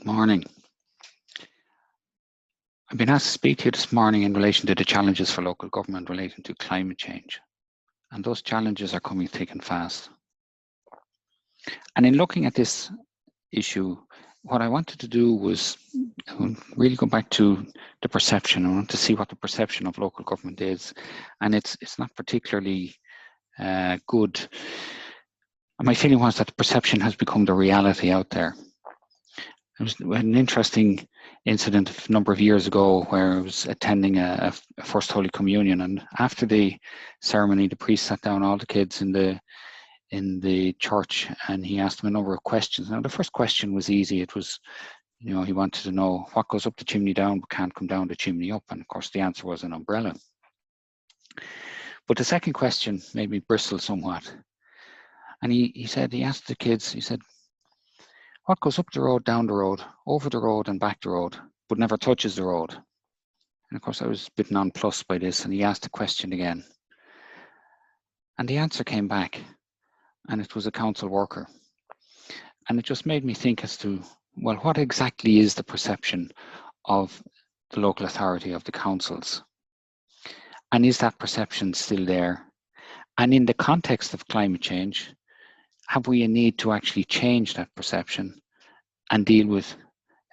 Morning. I've been asked to speak to you this morning in relation to the challenges for local government relating to climate change. And those challenges are coming thick and fast. And in looking at this issue, what I wanted to do was really go back to the perception. I want to see what the perception of local government is. And it's not particularly good. And my feeling was that the perception has become the reality out there. There was an interesting incident a number of years ago where I was attending a First Holy Communion, and after the ceremony, the priest sat down all the kids in the church, and he asked them a number of questions. Now, the first question was easy. It was, he wanted to know what goes up the chimney down but can't come down the chimney up, and of course the answer was an umbrella. But the second question made me bristle somewhat, and he asked the kids, he said, what goes up the road, down the road, over the road and back the road, but never touches the road? And of course I was a bit nonplussed by this, and he asked the question again. And the answer came back, and it was a council worker. And it just made me think as to, well, what exactly is the perception of the local authority, of the councils? And is that perception still there? And in the context of climate change, have we a need to actually change that perception and deal with,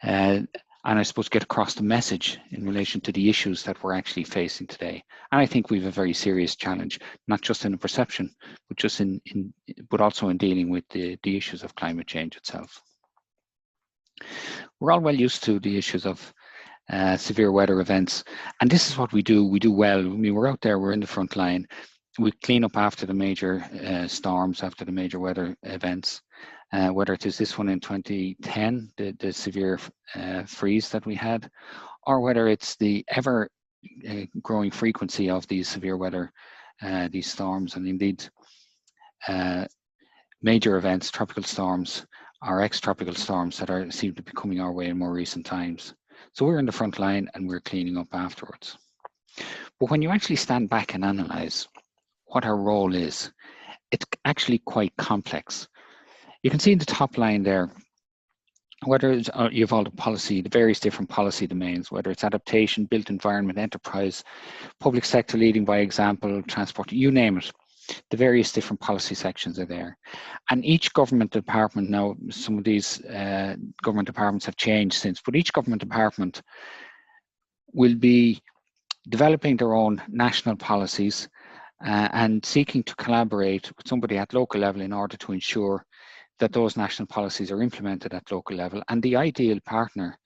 and I suppose get across the message in relation to the issues that we're actually facing today? And I think we have a very serious challenge, not just in the perception, but just but also in dealing with the issues of climate change itself. We're all well used to the issues of severe weather events, and this is what we do. We do well. I mean, we're out there, we're in the front line. We clean up after the major storms, after the major weather events, whether it is this one in 2010, the severe freeze that we had, or whether it's the ever growing frequency of these severe weather, these storms, and indeed major events, tropical storms, or ex-tropical storms that seem to be coming our way in more recent times. So we're in the front line and we're cleaning up afterwards. But when you actually stand back and analyze what our role is, it's actually quite complex. You can see in the top line there, whether it's, you have all the various different policy domains, whether it's adaptation, built environment, enterprise, public sector leading by example, transport, you name it. The various different policy sections are there. And each government department, now some of these government departments have changed since, but each government department will be developing their own national policies and seeking to collaborate with somebody at local level in order to ensure that those national policies are implemented at local level. And the ideal partner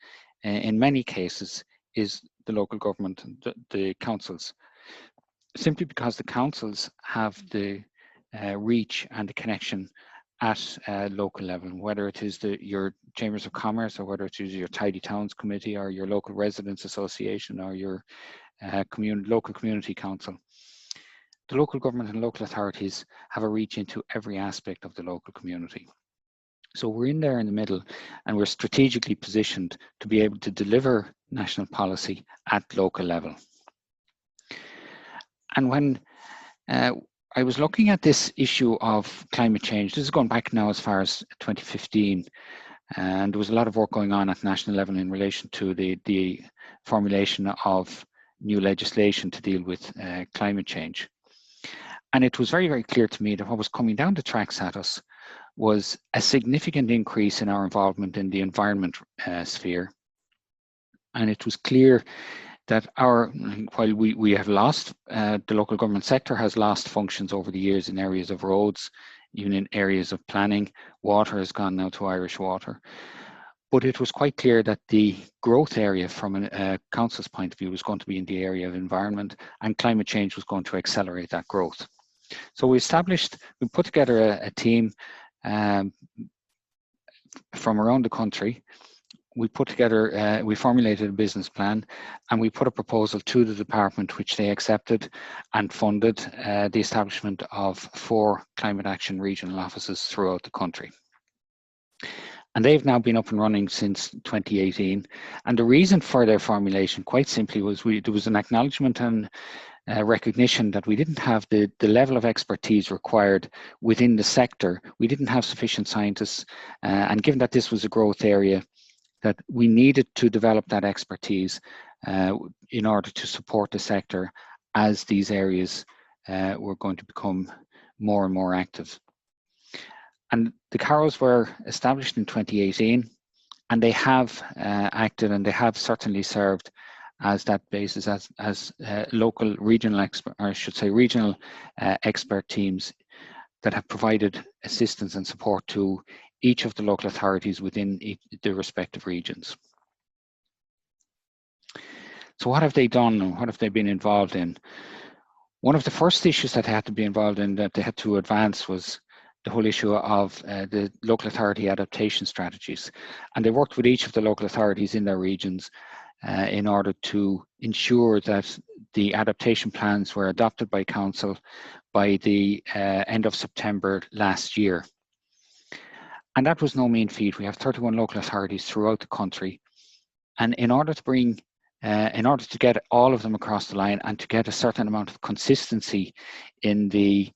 in many cases is the local government, the councils, simply because the councils have the reach and the connection at local level, whether it is your chambers of commerce, or whether it is your tidy towns committee, or your local residents association, or your local community council. The local government and local authorities have a reach into every aspect of the local community. So we're in there in the middle, and we're strategically positioned to be able to deliver national policy at local level. And when I was looking at this issue of climate change, this is going back now as far as 2015, and there was a lot of work going on at national level in relation to the formulation of new legislation to deal with climate change. And it was very, very clear to me that what was coming down the tracks at us was a significant increase in our involvement in the environment sphere. And it was clear that while we have lost, the local government sector has lost functions over the years in areas of roads, even in areas of planning. Water has gone now to Irish Water. But it was quite clear that the growth area from a council's point of view was going to be in the area of environment, and climate change was going to accelerate that growth. So we put together a team from around the country. We formulated a business plan, and we put a proposal to the department, which they accepted and funded the establishment of 4 climate action regional offices throughout the country. And they've now been up and running since 2018. And the reason for their formulation, quite simply, was there was an acknowledgement and recognition that we didn't have the level of expertise required within the sector. We didn't have sufficient scientists, and given that this was a growth area, that we needed to develop that expertise in order to support the sector as these areas were going to become more and more active. And the CAROs were established in 2018, and they have acted, and they have certainly served as that basis, as local regional expert, or I should say regional expert teams that have provided assistance and support to each of the local authorities within the respective regions. So what have they done, and what have they been involved in? One of the first issues that they had to be involved in, that they had to advance, was the whole issue of the local authority adaptation strategies. And they worked with each of the local authorities in their regions in order to ensure that the adaptation plans were adopted by Council by the end of September last year. And that was no mean feat. We have 31 local authorities throughout the country. And in order to get all of them across the line, and to get a certain amount of consistency in the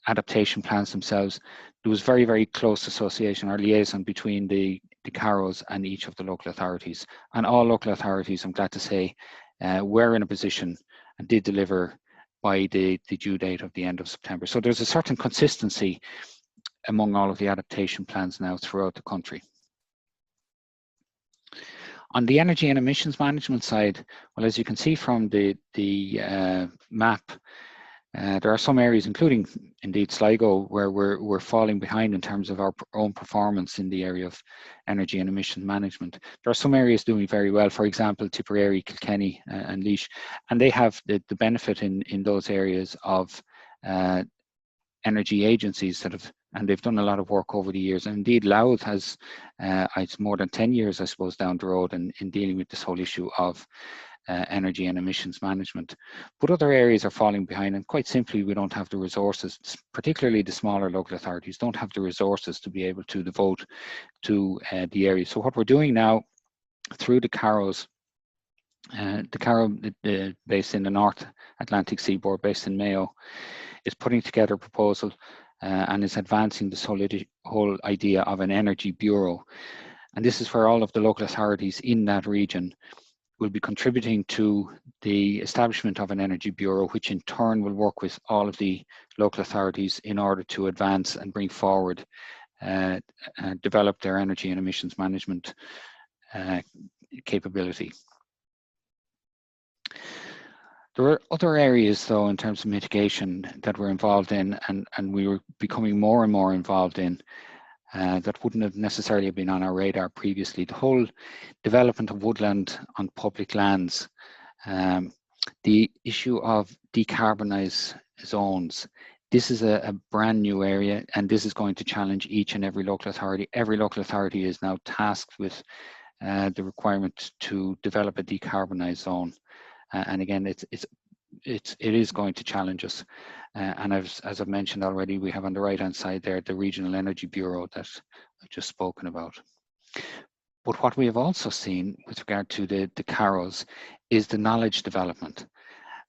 adaptation plans themselves, there was very, very close association or liaison between the CAROs and each of the local authorities. And all local authorities, I'm glad to say, were in a position and did deliver by the due date of the end of September. So there's a certain consistency among all of the adaptation plans now throughout the country. On the energy and emissions management side, well, as you can see from the map, there are some areas, including indeed Sligo, where we're falling behind in terms of our own performance in the area of energy and emission management. There are some areas doing very well, for example, Tipperary, Kilkenny and Laois, and they have the benefit in those areas of energy agencies that have, and they've done a lot of work over the years. And indeed, Louth has, it's more than 10 years, I suppose, down the road in dealing with this whole issue of energy and emissions management. But other areas are falling behind, and quite simply, we don't have the resources, particularly the smaller local authorities don't have the resources to be able to devote to the area. So what we're doing now through the CAROs, the CARO based in the North Atlantic Seaboard, based in Mayo, is putting together a proposal and is advancing this whole idea of an energy bureau. And this is where all of the local authorities in that region will be contributing to the establishment of an energy bureau, which in turn will work with all of the local authorities in order to advance and bring forward and develop their energy and emissions management capability. There are other areas, though, in terms of mitigation that we're involved in, and we were becoming more and more involved in, that wouldn't have necessarily been on our radar previously. The whole development of woodland on public lands, the issue of decarbonised zones. This is a brand new area, and this is going to challenge each and every local authority. Every local authority is now tasked with the requirement to develop a decarbonised zone. And again, it is going to challenge us. And as I've mentioned already, we have on the right-hand side there the Regional Energy Bureau that I've just spoken about. But what we have also seen with regard to the CAROs is the knowledge development.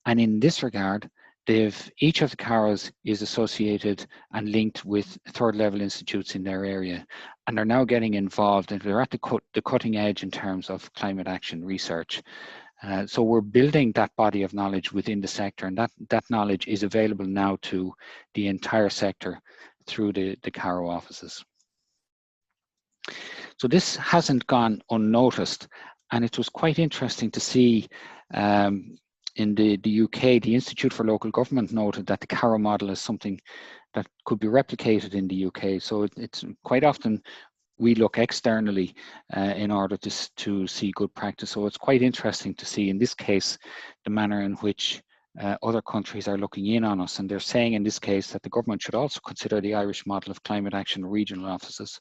And in this regard, each of the CAROs is associated and linked with third-level institutes in their area, and are now getting involved, and they're at the cutting edge in terms of climate action research. So we're building that body of knowledge within the sector, and that knowledge is available now to the entire sector through the CARO offices. So this hasn't gone unnoticed, and it was quite interesting to see in the UK, the Institute for Local Government noted that the CARO model is something that could be replicated in the UK. So it's quite often we look externally in order to see good practice. So it's quite interesting to see in this case the manner in which other countries are looking in on us, and they're saying in this case that the government should also consider the Irish model of climate action regional offices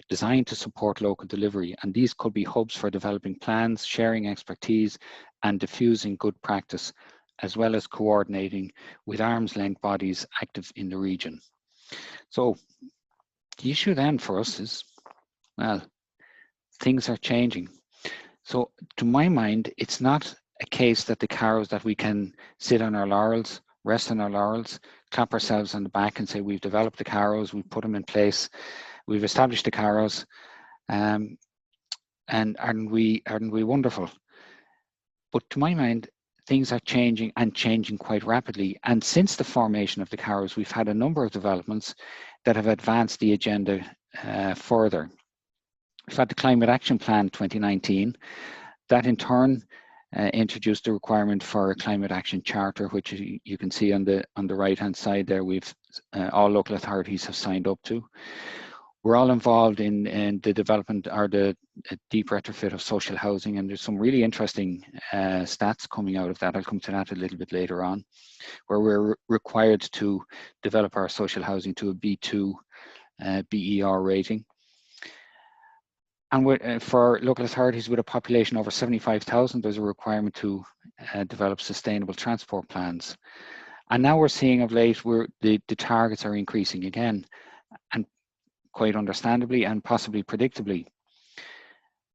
designed to support local delivery, and these could be hubs for developing plans, sharing expertise and diffusing good practice, as well as coordinating with arm's length bodies active in the region. So the issue then for us is, well, things are changing. So to my mind, it's not a case that the CAROs that we can sit on our laurels, rest on our laurels, clap ourselves on the back and say we've developed the CAROs, we've put them in place, we've established the CAROs, And aren't we wonderful? But to my mind, things are changing and changing quite rapidly. And since the formation of the CAROs, we've had a number of developments that have advanced the agenda further. We've had the Climate Action Plan 2019, that in turn introduced the requirement for a climate action charter, which you can see on the right-hand side there. We've all local authorities have signed up to. We're all involved in the development or the deep retrofit of social housing, and there's some really interesting stats coming out of that. I'll come to that a little bit later on, where we're required to develop our social housing to a B2 BER rating. And for local authorities with a population over 75,000, there's a requirement to develop sustainable transport plans. And now we're seeing of late where the targets are increasing again, and quite understandably and possibly predictably.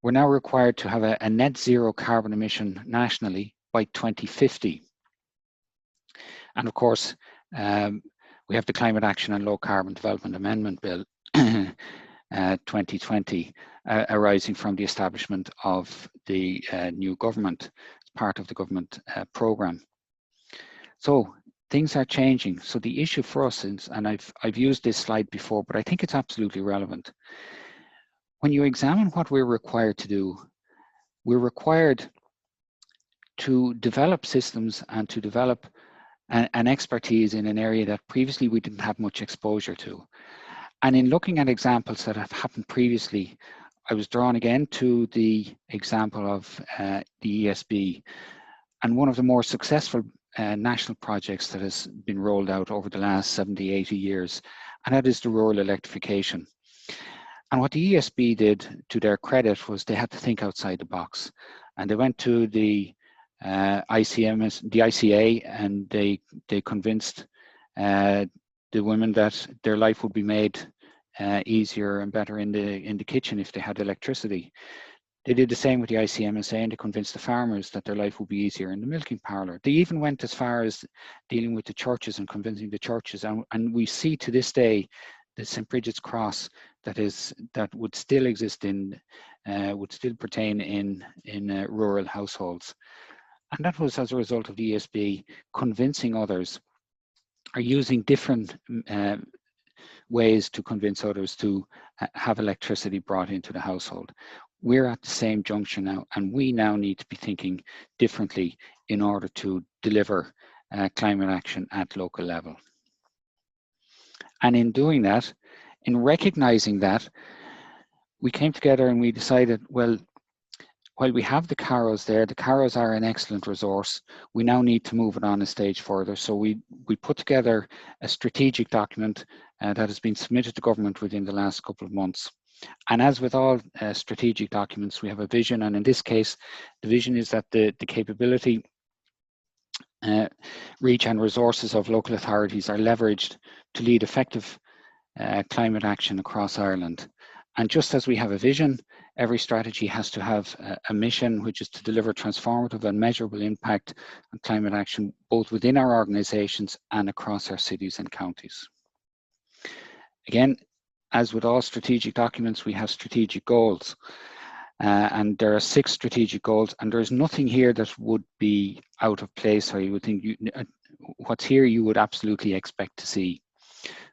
We're now required to have a net zero carbon emission nationally by 2050. And of course, we have the Climate Action and Low Carbon Development Amendment Bill 2020 arising from the establishment of the new government as part of the government programme. So things are changing. So the issue for us is, and I've used this slide before, but I think it's absolutely relevant. When you examine what we're required to do, we're required to develop systems and to develop an expertise in an area that previously we didn't have much exposure to. And in looking at examples that have happened previously, I was drawn again to the example of the ESB, and one of the more successful national projects that has been rolled out over the last 70, 80 years, and that is the rural electrification. And what the ESB did, to their credit, was they had to think outside the box. And they went to the ICA, and they convinced the women that their life would be made easier and better in the kitchen if they had electricity. They did the same with the ICMSA, and they convinced the farmers that their life would be easier in the milking parlour. They even went as far as dealing with the churches and convincing the churches. And we see to this day the St. Bridget's Cross that would still exist would still pertain in rural households. And that was as a result of the ESB convincing others, or using different ways to convince others to have electricity brought into the household. We're at the same junction now, and we now need to be thinking differently in order to deliver climate action at local level. And in doing that, in recognizing that, we came together and we decided, well, while we have the CAROs there, the CAROs are an excellent resource. We now need to move it on a stage further. So we put together a strategic document that has been submitted to government within the last couple of months. And as with all strategic documents, we have a vision. And in this case, the vision is that the capability, reach and resources of local authorities are leveraged to lead effective climate action across Ireland. And just as we have a vision, every strategy has to have a mission, which is to deliver transformative and measurable impact on climate action, both within our organisations and across our cities and counties. Again, as with all strategic documents, we have strategic goals. And there are 6 strategic goals, and there's nothing here that would be out of place, or you would think what's here you would absolutely expect to see.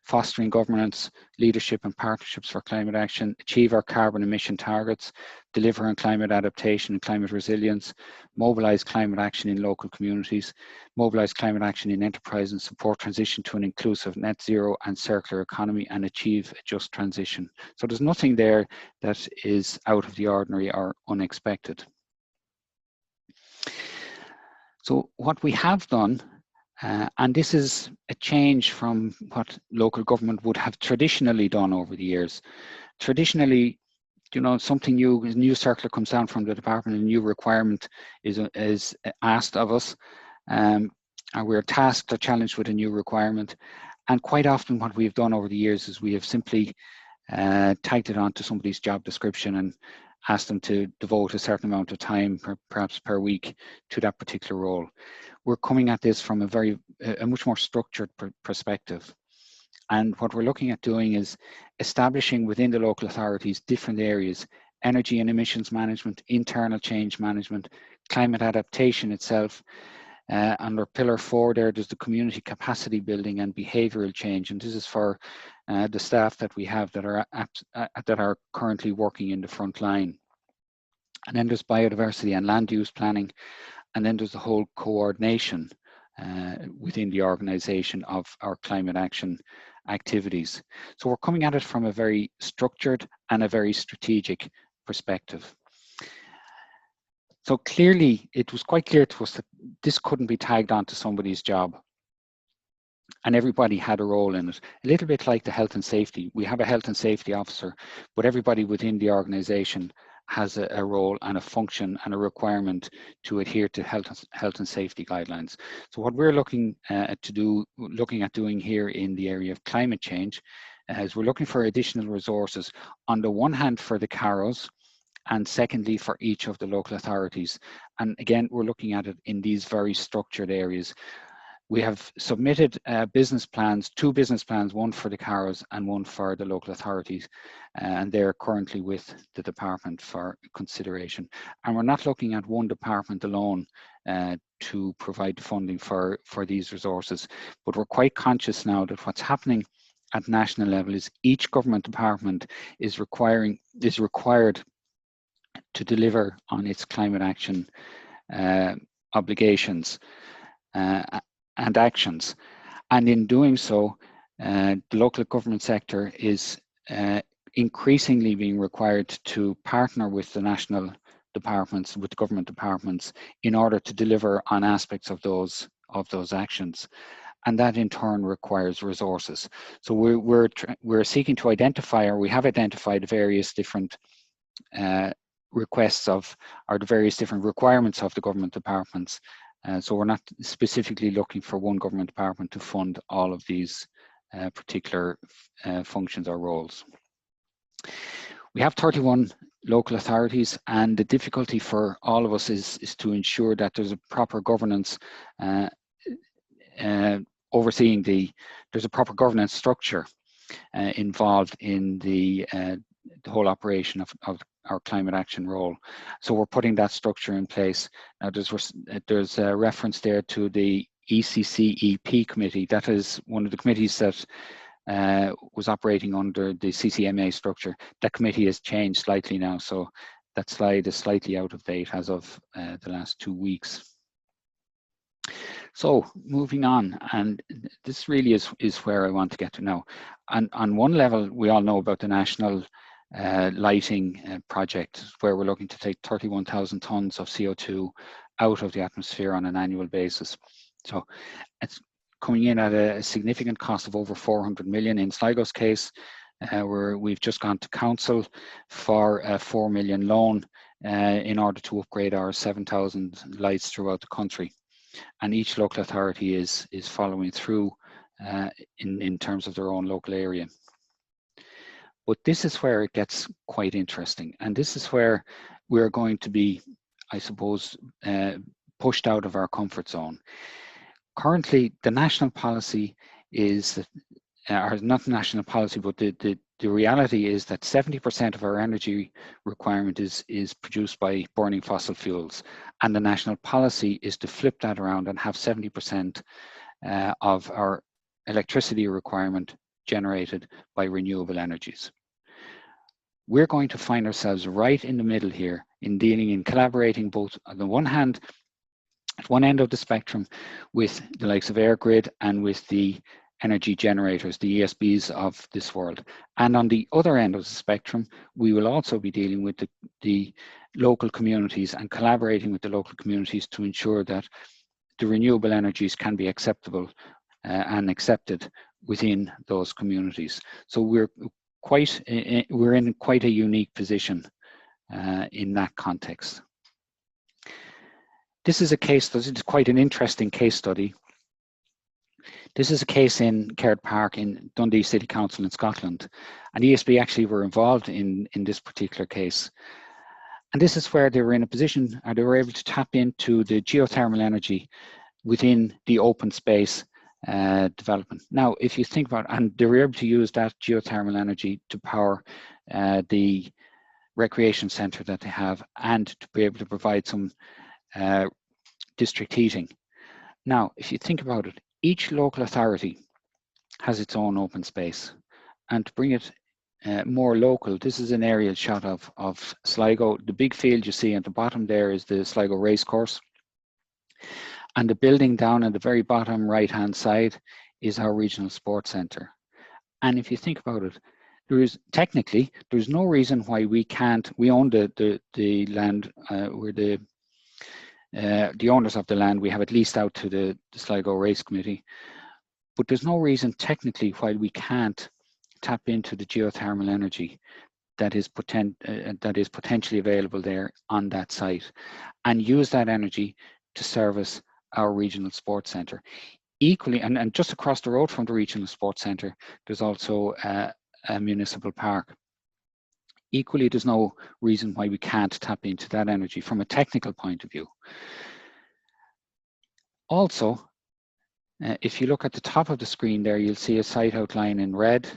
Fostering governance, leadership and partnerships for climate action, achieve our carbon emission targets, deliver on climate adaptation and climate resilience, mobilise climate action in local communities, mobilise climate action in enterprise and support transition to an inclusive net zero and circular economy, and achieve a just transition. So there's nothing there that is out of the ordinary or unexpected. So what we have done, and this is a change from what local government would have traditionally done over the years. Traditionally, you know, something new, a new circular comes down from the department, a new requirement is asked of us, and we're tasked or challenged with a new requirement. And quite often what we've done over the years is we have simply tagged it onto somebody's job description and asked them to devote a certain amount of time, perhaps per week, to that particular role. We're coming at this from a much more structured perspective. And what we're looking at doing is establishing within the local authorities different areas, energy and emissions management, internal change management, climate adaptation itself. Under pillar 4 there's the community capacity building and behavioural change, and this is for the staff that we have that are currently working in the front line. And then there's biodiversity and land use planning, and then there's the whole coordination within the organisation of our climate action activities. So we're coming at it from a very structured and a very strategic perspective. So clearly, it was quite clear to us that this couldn't be tagged onto somebody's job, and everybody had a role in it. A little bit like the health and safety. We have a health and safety officer, but everybody within the organisation has a role and a function and a requirement to adhere to health and safety guidelines. So what we're looking at doing here in the area of climate change is we're looking for additional resources, on the one hand for the CAROs, and secondly for each of the local authorities. And again, we're looking at it in these very structured areas. We have submitted business plans, 2 business plans, one for the CAROs and one for the local authorities, and they're currently with the department for consideration. And we're not looking at one department alone to provide the funding for these resources, but we're quite conscious now that what's happening at national level is each government department is required to deliver on its climate action obligations and actions. And in doing so, the local government sector is increasingly being required to partner with the national departments, with government departments, in order to deliver on aspects of those actions. And that in turn requires resources. So we're seeking to identify, or we have identified, various different requests of, or the various different requirements of the government departments. So we're not specifically looking for one government department to fund all of these particular functions or roles. We have 31 local authorities, and the difficulty for all of us is to ensure that there's a proper governance overseeing there's a proper governance structure involved in the whole operation of our climate action role. So we're putting that structure in place. Now there's a reference there to the ECCEP committee. That is one of the committees that was operating under the CCMA structure. That committee has changed slightly now, so that slide is slightly out of date as of the last 2 weeks. So moving on, and this really is where I want to get to now. And on one level, we all know about the national lighting project, where we're looking to take 31,000 tons of CO2 out of the atmosphere on an annual basis. So it's coming in at a significant cost of over 400 million. In Sligo's case, we've just gone to council for a 4 million loan in order to upgrade our 7,000 lights throughout the country. And each local authority is following through in terms of their own local area. But this is where it gets quite interesting, and this is where we're going to be, I suppose, pushed out of our comfort zone. Currently, the national policy is, or not national policy, but the reality is that 70% of our energy requirement is produced by burning fossil fuels, and the national policy is to flip that around and have 70% of our electricity requirement generated by renewable energies. We're going to find ourselves right in the middle here in collaborating both on the one hand, at one end of the spectrum, with the likes of EirGrid and with the energy generators, the ESBs of this world. And on the other end of the spectrum, we will also be dealing with the local communities and collaborating with the local communities to ensure that the renewable energies can be acceptable and accepted within those communities. So we're in quite a unique position in that context. This is a case study. It's quite an interesting case study. This is a case in Caird Park in Dundee City Council in Scotland, and ESB actually were involved in this particular case. And this is where they were in a position, or they were able to tap into the geothermal energy within the open space development. Now, if you think about it, and they were able to use that geothermal energy to power the recreation centre that they have, and to be able to provide some district heating. Now, if you think about it, each local authority has its own open space, and to bring it more local, this is an aerial shot of Sligo. The big field you see at the bottom there is the Sligo racecourse, and the building down at the very bottom right hand side is our regional sports centre. And if you think about it, there's no reason why we can't. We own the land. We're the owners of the land. We have it leased out to the Sligo Race Committee, but there's no reason technically why we can't tap into the geothermal energy that is potentially available there on that site, and use that energy to service our regional sports centre. Equally, and just across the road from the regional sports centre, there's also a municipal park. Equally, there's no reason why we can't tap into that energy from a technical point of view. Also, if you look at the top of the screen there, you'll see a site outline in red.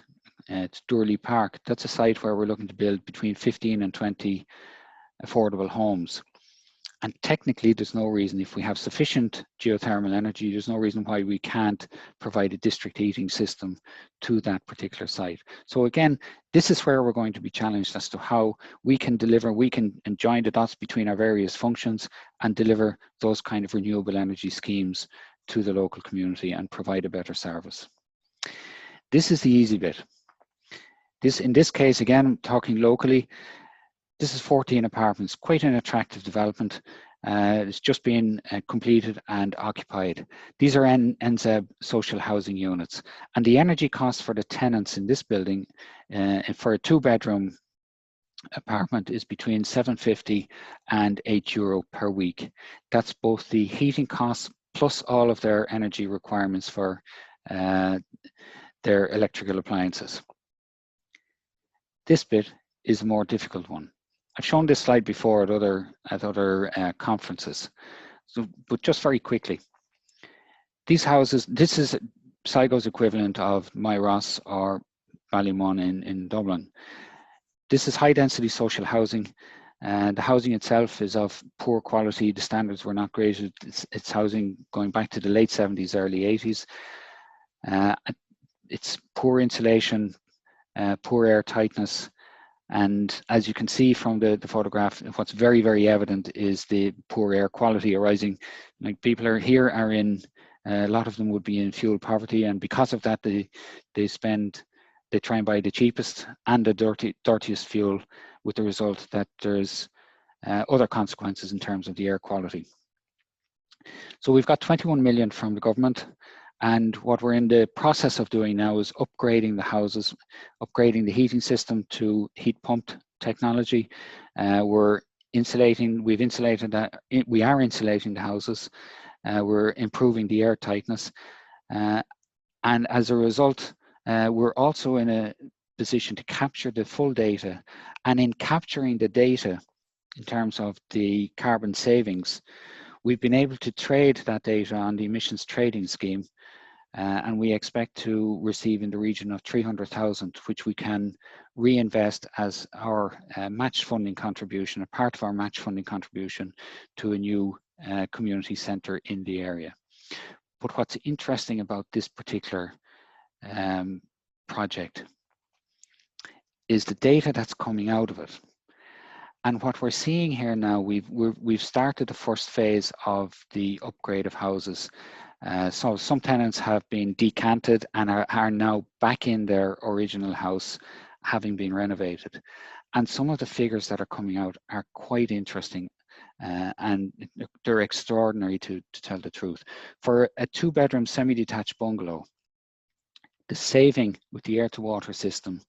It's Durley Park. That's a site where we're looking to build between 15 and 20 affordable homes. And technically, there's no reason, if we have sufficient geothermal energy, there's no reason why we can't provide a district heating system to that particular site. So again, this is where we're going to be challenged as to how we can deliver, we can join the dots between our various functions and deliver those kind of renewable energy schemes to the local community and provide a better service. This is the easy bit. In this case, again, talking locally, this is 14 apartments, quite an attractive development. It's just been completed and occupied. These are NZEB social housing units, and the energy cost for the tenants in this building for a 2-bedroom apartment is between €7.50 and €8 per week. That's both the heating costs plus all of their energy requirements for their electrical appliances. This bit is a more difficult one. I've shown this slide before at other conferences, but just very quickly. These houses, this is Sligo's equivalent of Myross or Ballymun in Dublin. This is high density social housing. The housing itself is of poor quality. The standards were not great. It's housing going back to the late 70s, early 80s. It's poor insulation, poor air tightness. And as you can see from the photograph, what's very, very evident is the poor air quality arising. Like people are in, a lot of them would be in fuel poverty, and because of that, they try and buy the cheapest and the dirtiest fuel, with the result that there's other consequences in terms of the air quality. So we've got 21 million from the government. And what we're in the process of doing now is upgrading the houses, upgrading the heating system to heat pumped technology. We are insulating the houses. We're improving the air tightness. And as a result, we're also in a position to capture the full data. And in capturing the data in terms of the carbon savings, we've been able to trade that data on the emissions trading scheme. And we expect to receive in the region of 300,000, which we can reinvest as our match funding contribution, a part of our match funding contribution to a new community centre in the area. But what's interesting about this particular project is the data that's coming out of it. And what we're seeing here now, we've started the first phase of the upgrade of houses. So some tenants have been decanted and are now back in their original house, having been renovated. And some of the figures that are coming out are quite interesting, and they're extraordinary to tell the truth. For a 2-bedroom semi-detached bungalow, the saving with the air-to-water system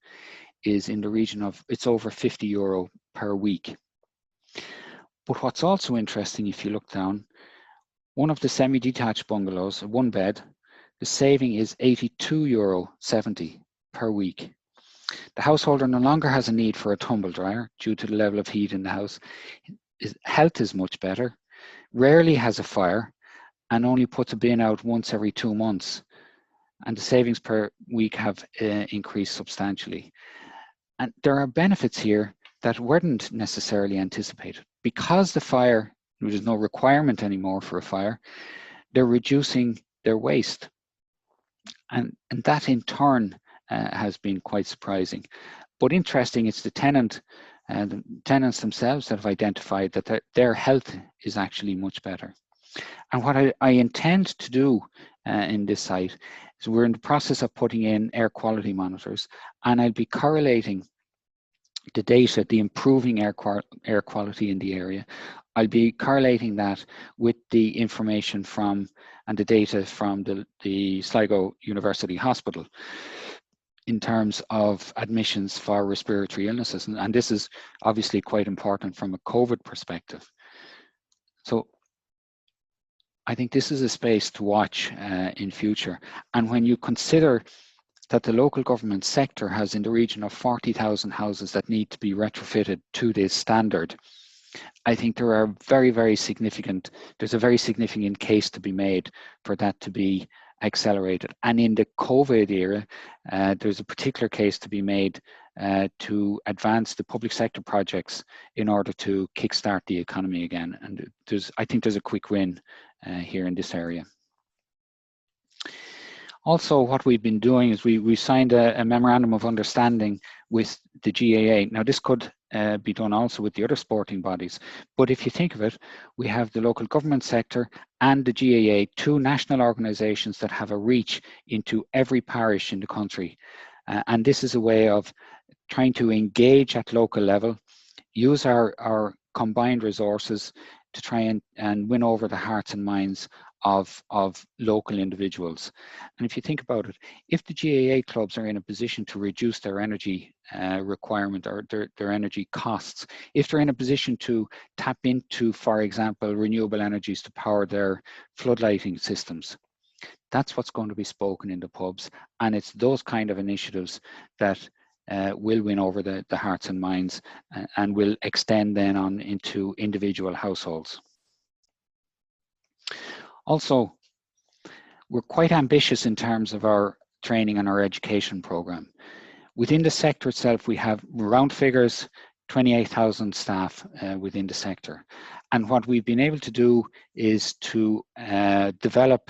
is in the region of, it's over €50 per week. But what's also interesting, if you look down, one of the semi-detached bungalows, 1 bed, the saving is €82.70 per week. The householder no longer has a need for a tumble dryer due to the level of heat in the house. His health is much better, rarely has a fire, and only puts a bin out once every 2 months. And the savings per week have increased substantially. And there are benefits here that weren't necessarily anticipated. Because the fire, there's no requirement anymore for a fire, they're reducing their waste. And that in turn has been quite surprising. But interesting, it's the tenants themselves that have identified that their health is actually much better. And what I intend to do in this site is we're in the process of putting in air quality monitors, and I'll be correlating the data, the improving air quality in the area. I'll be correlating that with the information from and the data from the Sligo University Hospital in terms of admissions for respiratory illnesses. And this is obviously quite important from a COVID perspective. So I think this is a space to watch in future. And when you consider that the local government sector has in the region of 40,000 houses that need to be retrofitted to this standard, I think there are there's a very significant case to be made for that to be accelerated. And in the COVID era, there's a particular case to be made to advance the public sector projects in order to kickstart the economy again. And I think there's a quick win here in this area. Also, what we've been doing is we signed a memorandum of understanding with the GAA. Now, this could be done also with the other sporting bodies, but if you think of it, we have the local government sector and the GAA, two national organisations that have a reach into every parish in the country. And this is a way of trying to engage at local level, use our combined resources to try and win over the hearts and minds of local individuals. And if you think about it, if the GAA clubs are in a position to reduce their energy requirement or their energy costs, if they're in a position to tap into, for example, renewable energies to power their floodlighting systems, that's what's going to be spoken in the pubs. And it's those kind of initiatives that will win over the hearts and minds and will extend then on into individual households. Also, we're quite ambitious in terms of our training and our education program. Within the sector itself, we have round figures, 28,000 staff within the sector. And what we've been able to do is to develop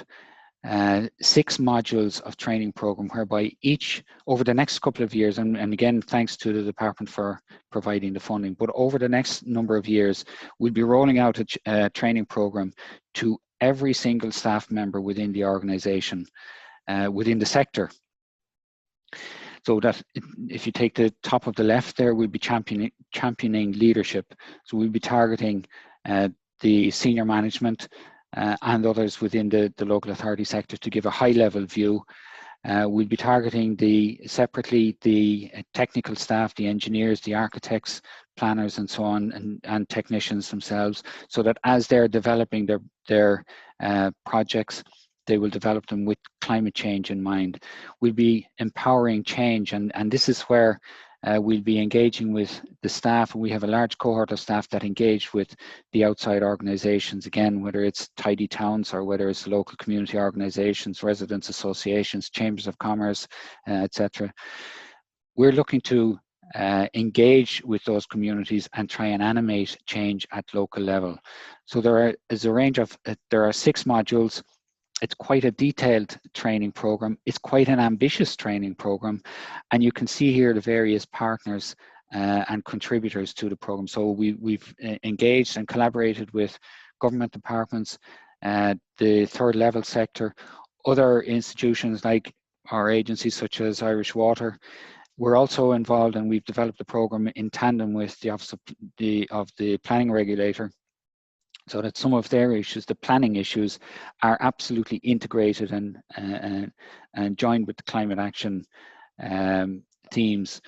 6 modules of training program, whereby each over the next couple of years, and again, thanks to the department for providing the funding, but over the next number of years, we'll be rolling out a training program to every single staff member within the organization, within the sector. So that if you take the top of the left there, we'll be championing leadership. So we'll be targeting the senior management and others within the local authority sector to give a high level view. We'll be targeting separately the technical staff, the engineers, the architects, planners and so on, and technicians themselves, so that as they're developing their projects, they will develop them with climate change in mind. We'll be empowering change, and this is where we'll be engaging with the staff. We have a large cohort of staff that engage with the outside organisations, again, whether it's tidy towns or whether it's local community organisations, residents associations, chambers of commerce, etc. We're looking to engage with those communities and try and animate change at local level. So there are 6 modules. It's quite a detailed training program. It's quite an ambitious training program. And you can see here the various partners and contributors to the program. So we've engaged and collaborated with government departments, the third level sector, other institutions like our agencies such as Irish Water. We're also involved, and we've developed the program in tandem with the Office of the Planning Regulator, so that some of their issues, the planning issues, are absolutely integrated and joined with the climate action themes.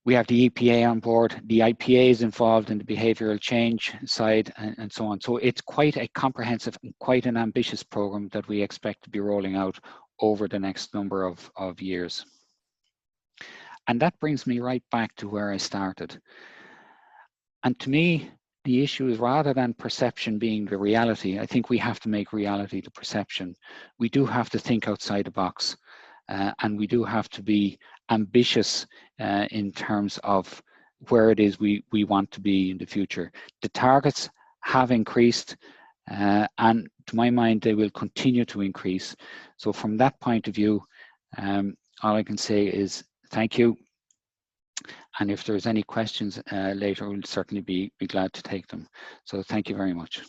We have the EPA on board, the IPA is involved in the behavioural change side, and so on. So it's quite a comprehensive and quite an ambitious program that we expect to be rolling out over the next number of years. And that brings me right back to where I started. And to me, the issue is, rather than perception being the reality, I think we have to make reality the perception. We do have to think outside the box, and we do have to be ambitious in terms of where it is we want to be in the future. The targets have increased, and to my mind, they will continue to increase. So from that point of view, all I can say is thank you. And if there's any questions later, we'll certainly be glad to take them. So thank you very much.